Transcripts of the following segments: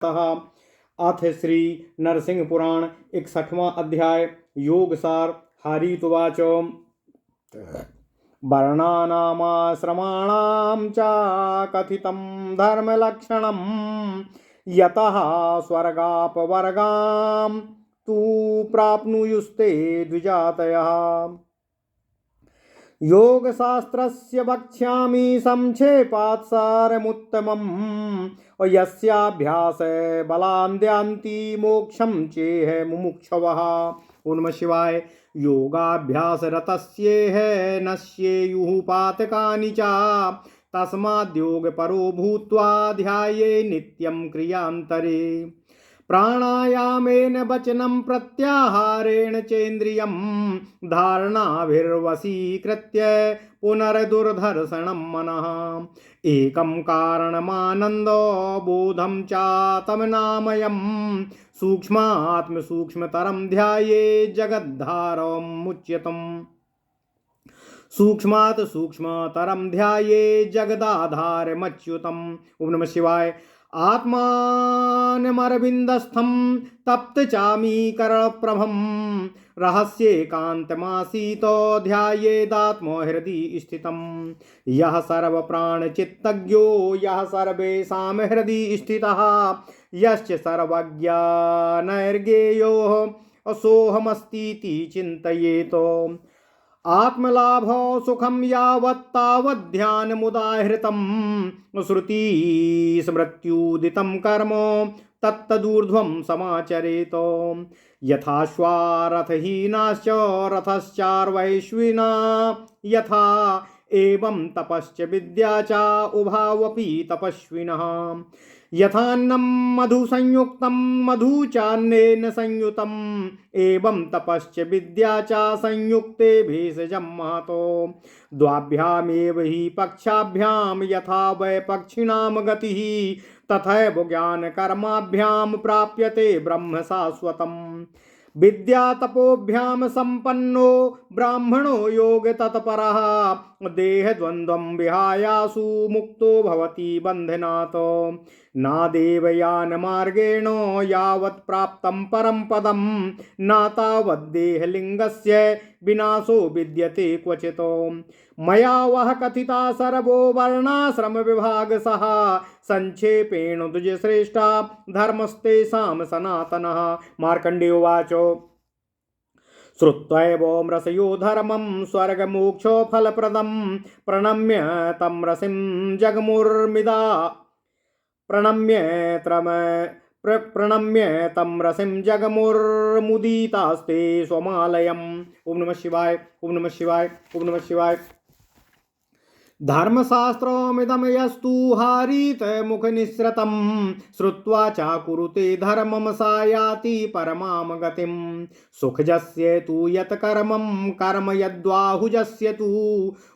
अथ श्री नरसिंह पुराण 61वां अध्याय योगसार। हरितुवाच वर्णानामाश्रमाणां च कथितं धर्मलक्षणं यतः स्वर्गापवर्गां तु प्राप्नुयुस्ते द्विजातयः। योगशास्त्रस्य वक्ष्यामि संक्षेपात् सारमुत्तमम् यस्याभ्यासे बलान्द्यान्ति मोक्षं चेह मुमुक्षवः। ओम नमः शिवाय। योगाभ्यास रतस्येह नश्येयुः पातकानि च तस्माद्योग परो भूत्वा ध्याये नित्यं क्रियान्तरे। प्राणायामेन वचनं प्रत्याहारेण चेन्द्रियं धारणाभिर्वशीकृत्य पुनर्दुर्धर्षणं मनः। एकं कारणमानन्दो बोधं चातमनामयं सूक्ष्मात्मसूक्ष्मतरं ध्याये जगद्धारमुच्यतम्। सूक्ष्मात् सूक्ष्मतरं ध्याये जगदाधारमच्युतम्। ओम नमः शिवाय। आत्मानमरविन्दस्थं तप्तचामीकरणप्रभं रहस्येकान्तमासीतो ध्यायेदात्महृदि स्थितं। यः सर्वप्राणचित्तज्ञो यः सर्वेषां हृदि स्थितः यश्च सर्वज्ञानैर्ज्ञेयो सोऽहमस्तीति चिन्तयेतो। आत्मलाभो सुखं यावत्तावध्यानमुदाहृतं श्रुति स्मृत्युदितं कर्म तत्तदूर्ध्वं समाचरेतो। यथाश्वारथहीनाश्च रथश्चार्वैश्विना यथा एवं तपश्च विद्या च उभावपि तपस्विनः। यथान्नं मधुसंयुक्तं मधु चान्नेन संयुतम् एवं तपश्च विद्या च संयुक्ते भेषजं महतो। द्वाभ्यामेव हि पक्षाभ्यां यथा वै पक्षिणां गतिः तथैव ज्ञानकर्माभ्यां प्राप्यते ब्रह्म शाश्वतम्। विद्या तपोभ्यां संपन्नो ब्राह्मणो योग तत्परः देहद्वन्द्वं विहायासु मुक्तो भवति बन्धनात्। नादेवयानमार्गेण यावत् प्राप्तं परं पदं न तावद्देहलिङ्गस्य विनाशो विद्यते क्वचित्। मया वह कथिता सर्वो वर्णाश्रम विभागशः संक्षेपेण द्विजश्रेष्ठा धर्मस्तेषां सनातनः। मार्कण्डेय उवाच श्रुत्वैवोमृषयो धर्मं स्वर्गमोक्षो फलप्रदं प्रणम्य तं ऋषिं जगमुर्मिदा प्रणम्य तं ऋषिं जगमुर्मुदितास्ते स्वमालयम्। ओम नमः शिवाय। ओम नमः शिवाय। ओम नमः शिवाय। धर्मशास्त्रमिदं यस्तु हारीतमुखनिःसृतं श्रुत्वा चाकुरुते धर्मं सा याति परमां गतिं। सुखजस्य तु यत् कर्मं कर्म यद्बाहुजस्य तु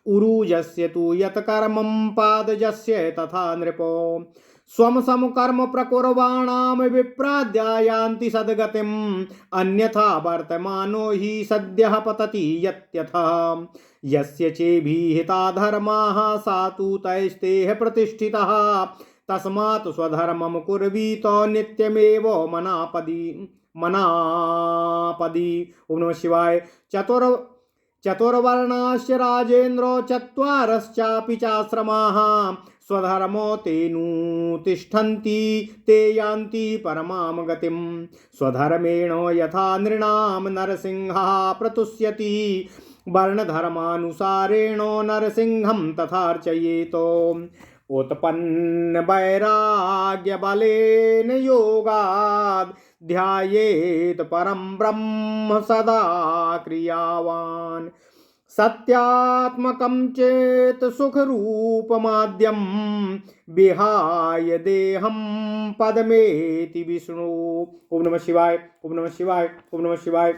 उरुजस्य तु यत् कर्मं पादजस्य तथा नृपो। स्वं समकर्म प्रकुर्वाणां विप्राद्यायान्ति सद्गतिम् अन्यथा वर्तमानो हि सद्यः पतति यत्यथा। यस्य चेभिहिता धर्माः सा तु तैस्तेह प्रतिष्ठितः तस्मात् स्वधर्मं कुर्वीत नित्यमेव मनापदी। ओम नमः शिवाय। चतुर्वर्णाश्च राजेन्द्रो चत्वारश्चापि चाश्रमाः स्वधर्मो तेनुतिष्ठन्ति ते यान्ति परमां गतिं। स्वधर्मेण यथा नृणां नरसिंहः प्रतुष्यति वर्णधर्मानुसारेण नरसिंहं तथार्चयेतो। उत्पन्न वैराग्यबलेन योगाद् ध्यायेत् परं ब्रह्म सदा क्रियावान्। सत्यात्मकं चेत् सुखरूपमाद्यं विहाय देहं पदमेति विष्णु। ओम नमः शिवाय। ओम नमः शिवाय। ओम नमः शिवाय।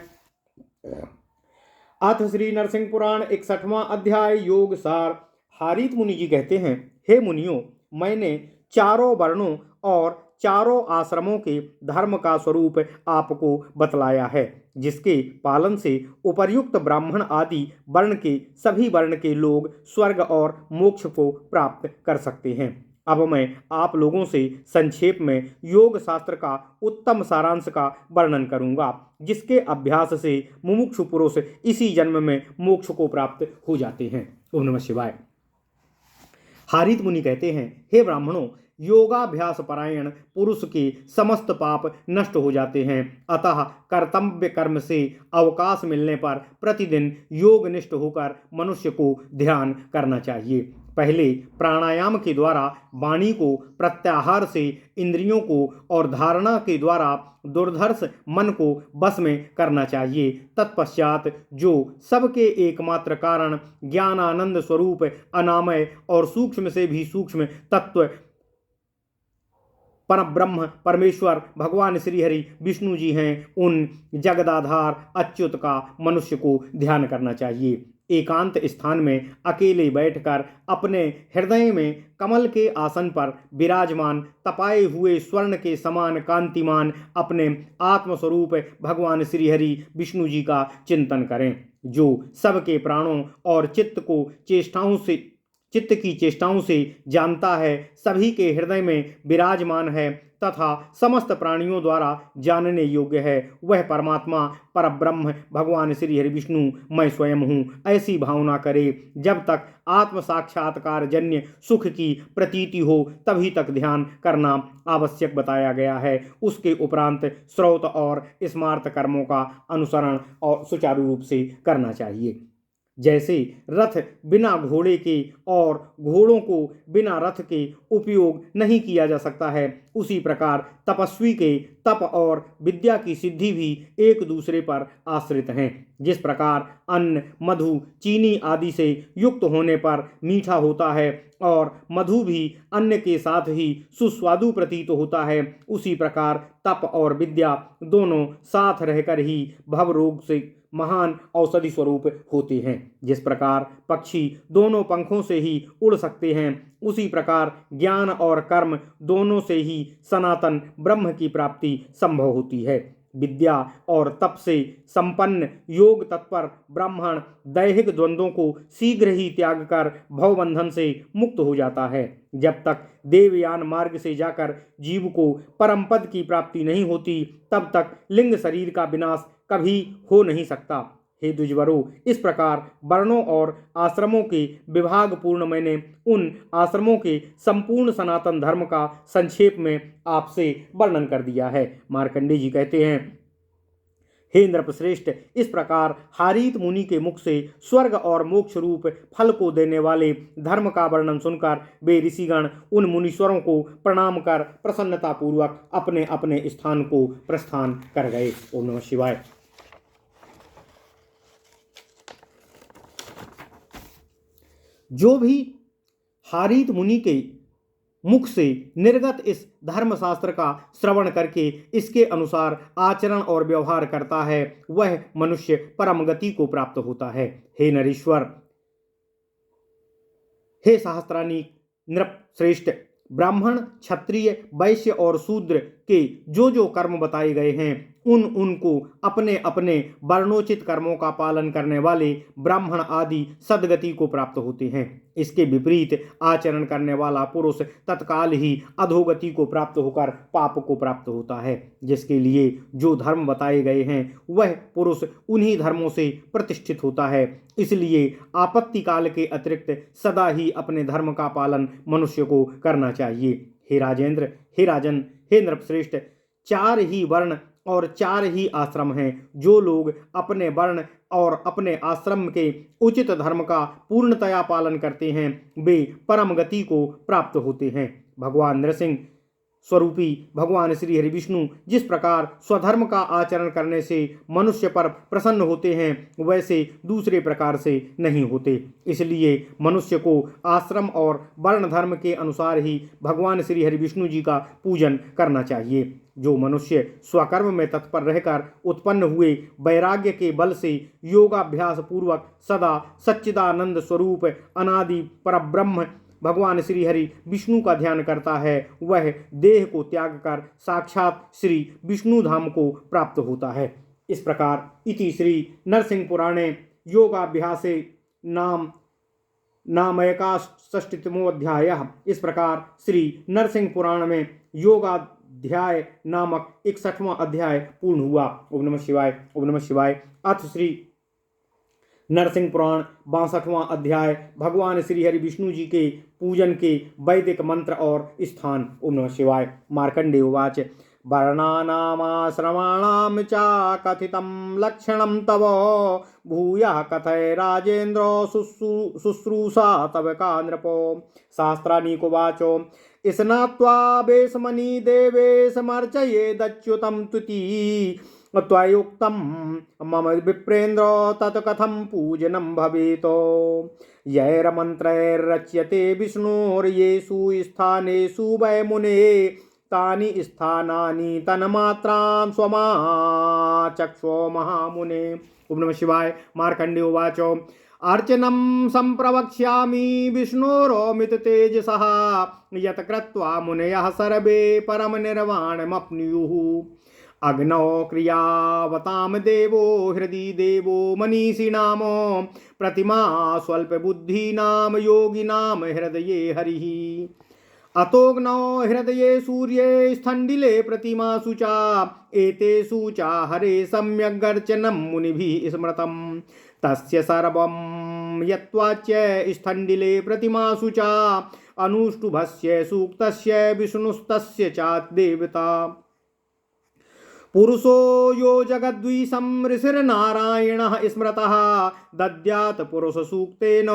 अथ श्री नरसिंह पुराण 61वां अध्याय योगसार। हारीत मुनि जी कहते हैं, हे मुनियों, मैंने चारों वर्णों और चारों आश्रमों के धर्म का स्वरूप आपको बतलाया है, जिसके पालन से उपर्युक्त ब्राह्मण आदि वर्ण के सभी वर्ण के लोग स्वर्ग और मोक्ष को प्राप्त कर सकते हैं। अब मैं आप लोगों से संक्षेप में योग शास्त्र का उत्तम सारांश का वर्णन करूंगा, जिसके अभ्यास से मुमुक्षु पुरुष इसी जन्म में मोक्ष को प्राप्त हो जाते हैं। ओम नमः शिवाय। हारीत मुनि कहते हैं, हे ब्राह्मणों, योगाभ्यास परायण पुरुष के समस्त पाप नष्ट हो जाते हैं। अतः कर्तव्य कर्म से अवकाश मिलने पर प्रतिदिन योगनिष्ठ होकर मनुष्य को ध्यान करना चाहिए। पहले प्राणायाम के द्वारा वाणी को, प्रत्याहार से इंद्रियों को और धारणा के द्वारा दुर्धर्ष मन को वश में करना चाहिए। तत्पश्चात जो सबके एकमात्र कारण, ज्ञानानंद स्वरूप, अनामय और सूक्ष्म से भी सूक्ष्म तत्व परब्रह्म परमेश्वर भगवान श्री हरि विष्णु जी हैं, उन जगदाधार अच्युत का मनुष्य को ध्यान करना चाहिए। एकांत स्थान में अकेले बैठकर अपने हृदय में कमल के आसन पर विराजमान तपाए हुए स्वर्ण के समान कांतिमान अपने आत्मस्वरूप भगवान श्री हरि विष्णु जी का चिंतन करें, जो सबके प्राणों और चित्त की चेष्टाओं से जानता है, सभी के हृदय में विराजमान है तथा समस्त प्राणियों द्वारा जानने योग्य है। वह परमात्मा परब्रह्म भगवान श्री हरि विष्णु मैं स्वयं हूँ, ऐसी भावना करे। जब तक आत्म साक्षात्कार जन्य सुख की प्रतीति हो तभी तक ध्यान करना आवश्यक बताया गया है। उसके उपरांत श्रौत और स्मार्त कर्मों का अनुसरण और सुचारू रूप से करना चाहिए। जैसे रथ बिना घोड़े के और घोड़ों को बिना रथ के उपयोग नहीं किया जा सकता है, उसी प्रकार तपस्वी के तप और विद्या की सिद्धि भी एक दूसरे पर आश्रित हैं। जिस प्रकार अन्न, मधु, चीनी आदि से युक्त होने पर मीठा होता है और मधु भी अन्न के साथ ही सुस्वादु प्रतीत होता है, उसी प्रकार तप और विद्या दोनों साथ रहकर ही भव रोग से महान औषधि स्वरूप होते हैं। जिस प्रकार पक्षी दोनों पंखों से ही उड़ सकते हैं, उसी प्रकार ज्ञान और कर्म दोनों से ही सनातन ब्रह्म की प्राप्ति संभव होती है। विद्या और तप से संपन्न योग तत्पर ब्राह्मण दैहिक द्वंद्वों को शीघ्र ही त्याग कर भवबंधन से मुक्त हो जाता है। जब तक देवयान मार्ग से जाकर जीव को परम पद की प्राप्ति नहीं होती, तब तक लिंग शरीर का विनाश कभी हो नहीं सकता। हे द्विजवरों, इस प्रकार वर्णों और आश्रमों के विभाग पूर्ण मैंने उन आश्रमों के संपूर्ण सनातन धर्म का संक्षेप में आपसे वर्णन कर दिया है। मार्कंडेय जी कहते हैं, हे नृपश्रेष्ठ, इस प्रकार हारीत मुनि के मुख से स्वर्ग और मोक्ष रूप फल को देने वाले धर्म का वर्णन सुनकर वे ऋषिगण उन मुनीश्वरों को प्रणाम कर प्रसन्नतापूर्वक अपने अपने स्थान को प्रस्थान कर गए। ओम नमः शिवाय। जो भी हारीत मुनि के मुख से निर्गत इस धर्मशास्त्र का श्रवण करके इसके अनुसार आचरण और व्यवहार करता है, वह मनुष्य परम गति को प्राप्त होता है। हे नरेश्वर, हे सहस्त्रानी नृप श्रेष्ठ, ब्राह्मण, क्षत्रिय, वैश्य और शूद्र के जो जो कर्म बताए गए हैं, उनको अपने अपने वर्णोचित कर्मों का पालन करने वाले ब्राह्मण आदि सद्गति को प्राप्त होते हैं। इसके विपरीत आचरण करने वाला पुरुष तत्काल ही अधोगति को प्राप्त होकर पाप को प्राप्त होता है। जिसके लिए जो धर्म बताए गए हैं, वह पुरुष उन्हीं धर्मों से प्रतिष्ठित होता है। इसलिए आपत्ति काल के अतिरिक्त सदा ही अपने धर्म का पालन मनुष्य को करना चाहिए। हे राजेंद्र, हे राजन, हे नृपश्रेष्ठ, 4 ही वर्ण और 4 ही आश्रम हैं। जो लोग अपने वर्ण और अपने आश्रम के उचित धर्म का पूर्णतया पालन करते हैं, वे परम गति को प्राप्त होते हैं। भगवान नृसिंह स्वरूपी भगवान श्री हरि विष्णु जिस प्रकार स्वधर्म का आचरण करने से मनुष्य पर प्रसन्न होते हैं, वैसे दूसरे प्रकार से नहीं होते। इसलिए मनुष्य को आश्रम और वर्ण धर्म के अनुसार ही भगवान श्री हरि विष्णु जी का पूजन करना चाहिए। जो मनुष्य स्वकर्म में तत्पर रहकर उत्पन्न हुए वैराग्य के बल से योगाभ्यास पूर्वक सदा सच्चिदानंद स्वरूप अनादि परब्रह्म भगवान श्री हरि विष्णु का ध्यान करता है, वह देह को त्याग कर साक्षात श्री विष्णु धाम को प्राप्त होता है। इस प्रकार इति श्री नरसिंह पुराणे योगाभ्यासे नाम नामयका 60वां अध्याय। इस प्रकार श्री नरसिंह पुराण में योगाध्याय नामक 61वां अध्याय पूर्ण हुआ। ओम नमः शिवाय। ओम नमः शिवाय। अथ श्री नरसिंह पुराण 62वां अध्याय भगवान श्री हरि विष्णु जी के पूजन के वैदिक मंत्र और स्थान। ओम नमः शिवाय। मार्कंडेय उवाच वर्णानामाश्रमाणां च कथितं लक्षणं तव भूयः कथय राजेन्द्र शुश्रूषा तव का नृपो। शास्त्रानीकोवाचो स्नात्वा वेशमणि देवेशमर्चयेदच्युतं तुति त्वयुक्तं मम विप्रेन्द्र तत्कथं पूजनं भवेत्। यैर्मन्त्रैर्रच्यते विष्णोर्येषु स्थानेषु वै मुने तानि स्थानानि तन्मात्रां स्वमाचक्षो महामुने। ओम नमः शिवाय। मार्कंडेय उवाच अर्चनं संप्रवक्ष्यामि विष्णोरमित तेजसः यत् कृत्वा मुनयः सर्वे परमनिर्वाणमप्नुयुः। अग्नौ क्रियावतां देवो हृदि देवो मनीषिणां प्रतिमा स्वल्पबुद्धीनां योगिनां हृदये हरिः। अतोग्नौ हृदये सूर्ये स्थण्डिले प्रतिमासु च एतेषु च हरे सम्यग्गर्चनं मुनिभिः स्मृतं। तस्य सर्वं यत्वाच्य स्थण्डिले प्रतिमासु च अनुष्टुभस्य सूक्तस्य विष्णुस्तस्य च देवता। पुरुषो यो जगद्वीशं ऋषिर्नारायणः स्मृतः दद्यात् पुरुषसूक्तेन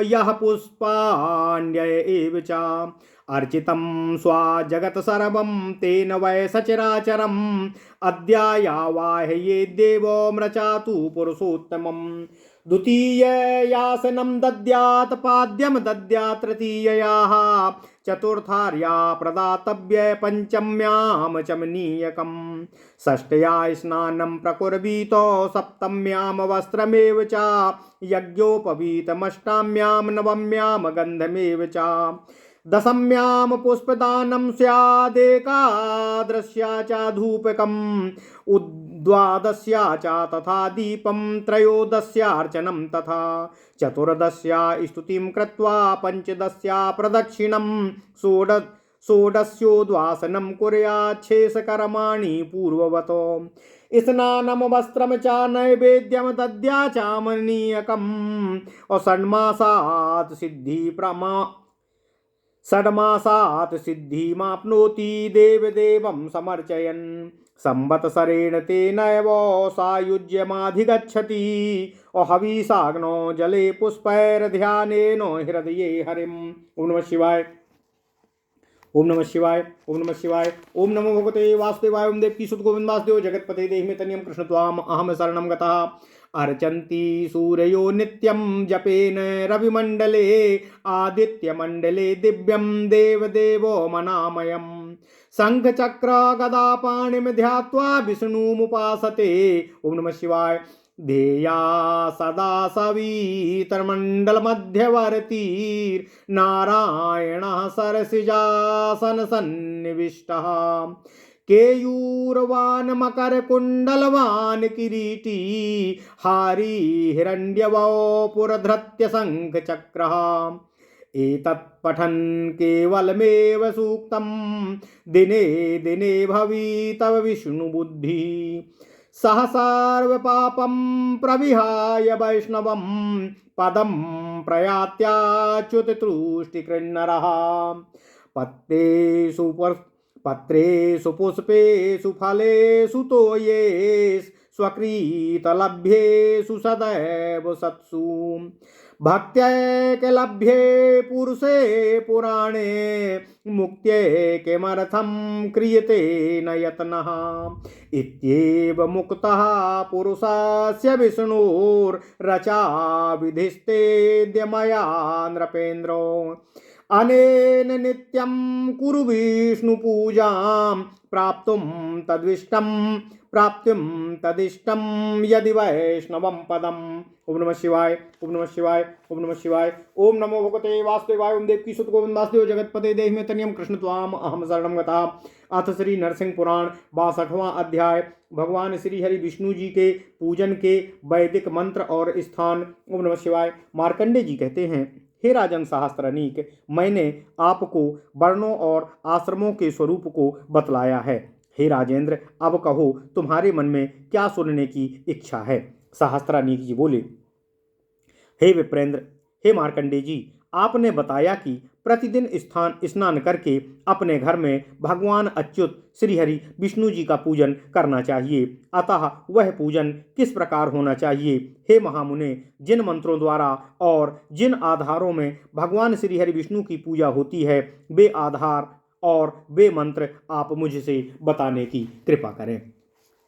यः पुष्पाण्यय एव च। अर्चितं स्वा जगत् सर्वं तेन वै सचराचरम् अद्यायावाह्ये देवो मृचातु पुरुषोत्तमम्। द्वितीययासनं दद्यात् पाद्यं दद्यात् तृतीययाः चतुर्थार्या प्रदातव्य पंचम्यां चमनीयकम्। षष्ठ्या स्नानं प्रकुर्वीत सप्तम्यां वस्त्रमेव च यज्ञोपवीतमष्टाम्यां नवम्यां गन्धमेव च। दशम्यां पुष्पदानं स्यादेकादश्या च धूपकम् द्वादश्या च तथा दीपं त्रयोदश्यार्चनं तथा। चतुर्दश्या स्तुतिं कृत्वा पंचदश्या प्रदक्षिणं षोडश्योद्वासनं कुर्यात् शेषकर्माणि पूर्ववत्। स्नानं वस्त्रं च नैवेद्यं दद्या च मनीयकम् षड्मासात् सिद्धिमाप्नोति देवदेवं समर्चयन्। संवत्सरेण तेनैव सायुज्यमाधिगच्छति हविषाग्नौ जले पुष्पैर्ध्यानेन हृदये हरिम्। ओम नमः शिवाय। ओम नमः शिवाय। ओम नमः शिवाय। ओम नमो भगवते वासुदेवाय। ओम देवकी सुत गोविंद वासुदेव जगत्पते देहि तनियं कृष्ण त्वाम अहम शरणं गतः। अर्चन्ति सूर्यो नित्यं जपेन रविमण्डले आदित्यमण्डले दिव्यं देवदेवो मनामयम्। शङ्खचक्र गदा पाणिं ध्यात्वा विष्णुमुपासते। ओम नमः शिवाय। ध्येया सदा सवितर्मण्डलमध्यवर्तीर्नारायणः सरसिजासन सन्निविष्टः। केयूरवान् मकरकुण्डलवान् किरीटी हारी हिरण्यवपुरधृत्य शङ्खचक्रः। एतत् पठन् केवलमेव सूक्तं दिने दिने भवी तव विष्णुबुद्धिः। सह सर्वपापं प्रविहाय वैष्णवं पदं प्रयात्याच्युततुष्टिकृन्नरः। पत्रेषु पुष्पेषु फलेषु तोयेषु स्वकृतलभ्येषु सदैव सत्सु। भक्त्यैकलभ्ये पुरुषे पुराणे मुक्त्यै किमर्थं क्रियते न यत्नः। इत्येव मुक्तः पुरुषस्य विष्णुर्रचा विधिस्तेद्य मया नृपेन्द्रो। अनेन नित्यं कुरु विष्णुपूजां प्राप्तुं तदिष्टं यदि वैष्णवं पदम्। ओम नमः शिवाय। ओम नमः शिवाय। ओम नमः शिवाय। ओम नमो भगवते वासुदेवाय। ओम देवकी सुत गोविंद वासुदेव जगत्पते देहि मे तनियं कृष्ण त्वाम अहम शरणं गतः। अथ श्री नरसिंह पुराण 62वां अध्याय भगवान श्री हरि विष्णु जी के पूजन के वैदिक मंत्र और स्थान। ओम नमः शिवाय। मार्कंडेय जी कहते हैं, हे राजन सहस्त्रनीक, मैंने आपको वर्णों और आश्रमों के स्वरूप को बतलाया है। हे राजेंद्र, अब कहो तुम्हारे मन में क्या सुनने की इच्छा है। सहस्त्रानीक जी बोले, हे विप्रेंद्र, हे मार्कंडे जी, आपने बताया कि प्रतिदिन स्नान करके अपने घर में भगवान अच्युत श्रीहरि विष्णु जी का पूजन करना चाहिए। अतः वह पूजन किस प्रकार होना चाहिए? हे महामुने, जिन मंत्रों द्वारा और जिन आधारों में भगवान श्रीहरि विष्णु की पूजा होती है, वे आधार और वे मंत्र आप मुझसे बताने की कृपा करें।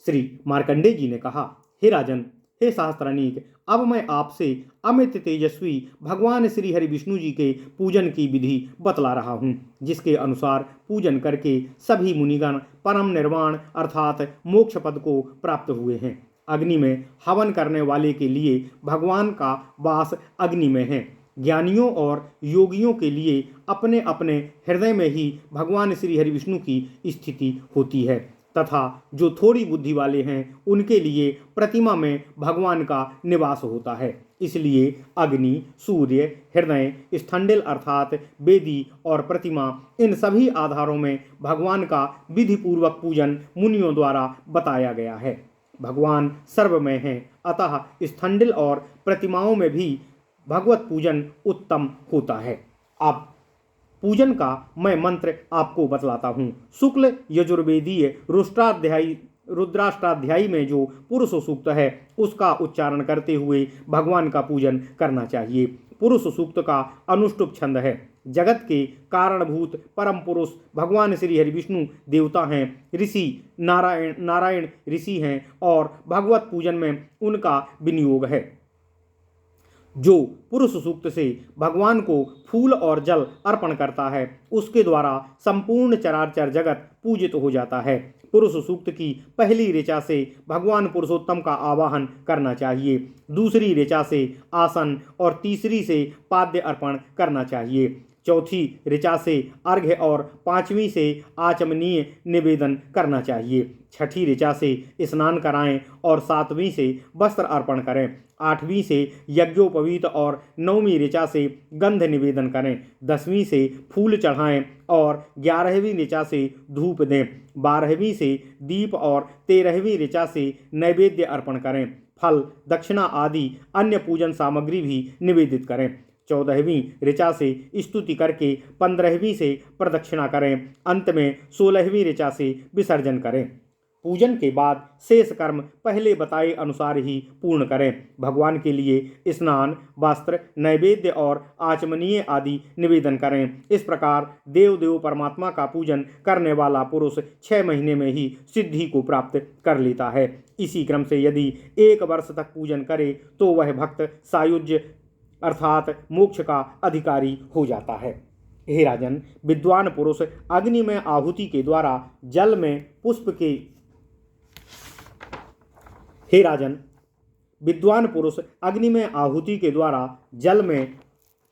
श्री मार्कंडेय जी ने कहा, हे राजन, हे सहस्त्रानीक, अब मैं आपसे अमित तेजस्वी भगवान श्री हरि विष्णु जी के पूजन की विधि बतला रहा हूँ, जिसके अनुसार पूजन करके सभी मुनिगण परम निर्वाण अर्थात मोक्ष पद को प्राप्त हुए हैं। अग्नि में हवन करने वाले के लिए भगवान का वास अग्नि में है। ज्ञानियों और योगियों के लिए अपने अपने हृदय में ही भगवान श्री हरि विष्णु की स्थिति होती है, तथा जो थोड़ी बुद्धि वाले हैं उनके लिए प्रतिमा में भगवान का निवास होता है। इसलिए अग्नि, सूर्य, हृदय, स्थंडिल अर्थात वेदी और प्रतिमा, इन सभी आधारों में भगवान का विधि पूर्वक पूजन मुनियों द्वारा बताया गया है। भगवान सर्वमय हैं, अतः स्थंडिल और प्रतिमाओं में भी भगवत पूजन उत्तम होता है। अब पूजन का मैं मंत्र आपको बतलाता हूँ। शुक्ल यजुर्वेदीय रुद्राष्टाध्यायी में जो पुरुष सूक्त है, उसका उच्चारण करते हुए भगवान का पूजन करना चाहिए। पुरुष सूक्त का अनुष्टुप छंद है। जगत के कारणभूत परम पुरुष भगवान श्री हरि विष्णु देवता हैं। ऋषि नारायण ऋषि हैं और भगवत पूजन में उनका विनियोग है। जो पुरुष सूक्त से भगवान को फूल और जल अर्पण करता है, उसके द्वारा संपूर्ण चराचर जगत पूजित हो जाता है। पुरुष सूक्त की पहली ऋचा से भगवान पुरुषोत्तम का आवाहन करना चाहिए, दूसरी ऋचा से आसन और तीसरी से पाद्य अर्पण करना चाहिए। चौथी ऋचा से अर्घ्य और पांचवी से आचमनीय निवेदन करना चाहिए। छठी ऋचा से स्नान कराएं और सातवीं से वस्त्र अर्पण करें। आठवीं से यज्ञोपवीत और नौवीं ऋचा से गंध निवेदन करें। 10वीं से फूल चढ़ाएं और 11वीं ऋचा से धूप दें। 12वीं से दीप और 13वीं ऋचा से नैवेद्य अर्पण करें। फल, दक्षिणा आदि अन्य पूजन सामग्री भी निवेदित करें। 14वीं ऋचा से स्तुति करके 15वीं से प्रदक्षिणा करें। अंत में 16वीं ऋचा से विसर्जन करें। पूजन के बाद शेष कर्म पहले बताए अनुसार ही पूर्ण करें। भगवान के लिए स्नान, वस्त्र, नैवेद्य और आचमनीय आदि निवेदन करें। इस प्रकार देव परमात्मा का पूजन करने वाला पुरुष 6 महीने में ही सिद्धि को प्राप्त कर लेता है। इसी क्रम से यदि 1 वर्ष तक पूजन करे तो वह भक्त सायुज्य अर्थात मोक्ष का अधिकारी हो जाता है। हे राजन, विद्वान पुरुष अग्नि में आहुति के द्वारा जल में पुष्प के हे राजन, विद्वान पुरुष अग्नि में आहुति के द्वारा, जल में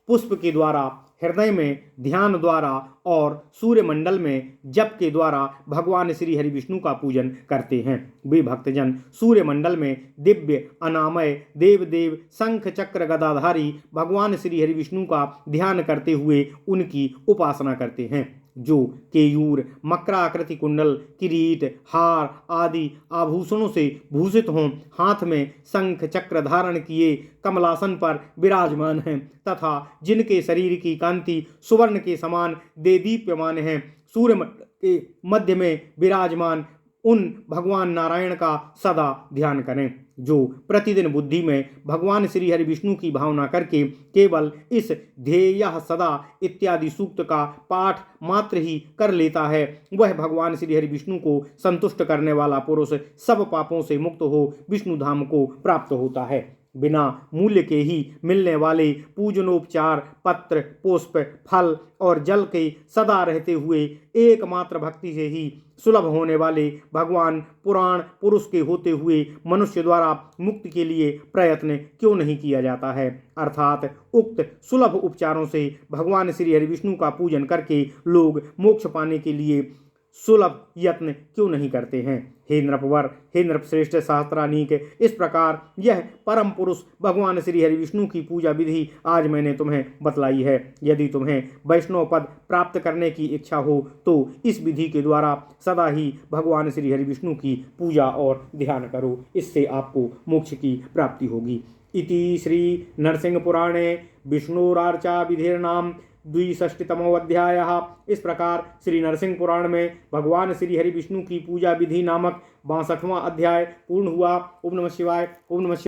पुष्प के द्वारा, हृदय में ध्यान द्वारा और सूर्यमंडल में जप के द्वारा भगवान श्री हरि विष्णु का पूजन करते हैं। वे भक्तजन सूर्यमंडल में दिव्य अनामय देव शंख चक्र गदाधारी भगवान श्री हरि विष्णु का ध्यान करते हुए उनकी उपासना करते हैं। जो केयूर, मकराकृति कुंडल, किरीट, हार आदि आभूषणों से भूषित हों, हाथ में शंख चक्र धारण किए कमलासन पर विराजमान हैं तथा जिनके शरीर की कांति सुवर्ण के समान देदीप्यमान है, सूर्यमंडल के मध्य में विराजमान उन भगवान नारायण का सदा ध्यान करें। जो प्रतिदिन बुद्धि में भगवान श्री हरि विष्णु की भावना करके केवल इस ध्येयः सदा इत्यादि सूक्त का पाठ मात्र ही कर लेता है, वह भगवान श्री हरि विष्णु को संतुष्ट करने वाला पुरुष सब पापों से मुक्त हो विष्णु धाम को प्राप्त होता है। बिना मूल्य के ही मिलने वाले पूजनोपचार, पत्र, पुष्प, फल और जल के सदा रहते हुए एकमात्र भक्ति से ही सुलभ होने वाले भगवान पुराण पुरुष के होते हुए मनुष्य द्वारा मुक्ति के लिए प्रयत्न क्यों नहीं किया जाता है। अर्थात उक्त सुलभ उपचारों से भगवान श्री हरि विष्णु का पूजन करके लोग मोक्ष पाने के लिए सुलभ यत्न क्यों नहीं करते हैं। हे नृपवर, हे नृपश्रेष्ठ शास्त्रानीक, इस प्रकार यह परम पुरुष भगवान श्री हरि विष्णु की पूजा विधि आज मैंने तुम्हें बतलाई है। यदि तुम्हें वैष्णव पद प्राप्त करने की इच्छा हो तो इस विधि के द्वारा सदा ही भगवान श्री हरि विष्णु की पूजा और ध्यान करो, इससे आपको मोक्ष की प्राप्ति होगी। इति श्री नरसिंह पुराणे विष्णुरार्चा विधिर्नाम 62तमो अध्यायः। इस प्रकार श्री नरसिंह पुराण में भगवान श्री हरि विष्णु की पूजा विधि नामक 62वां अध्याय पूर्ण हुआ। ओम नमः शिवाय। ओम नमः शिवाय।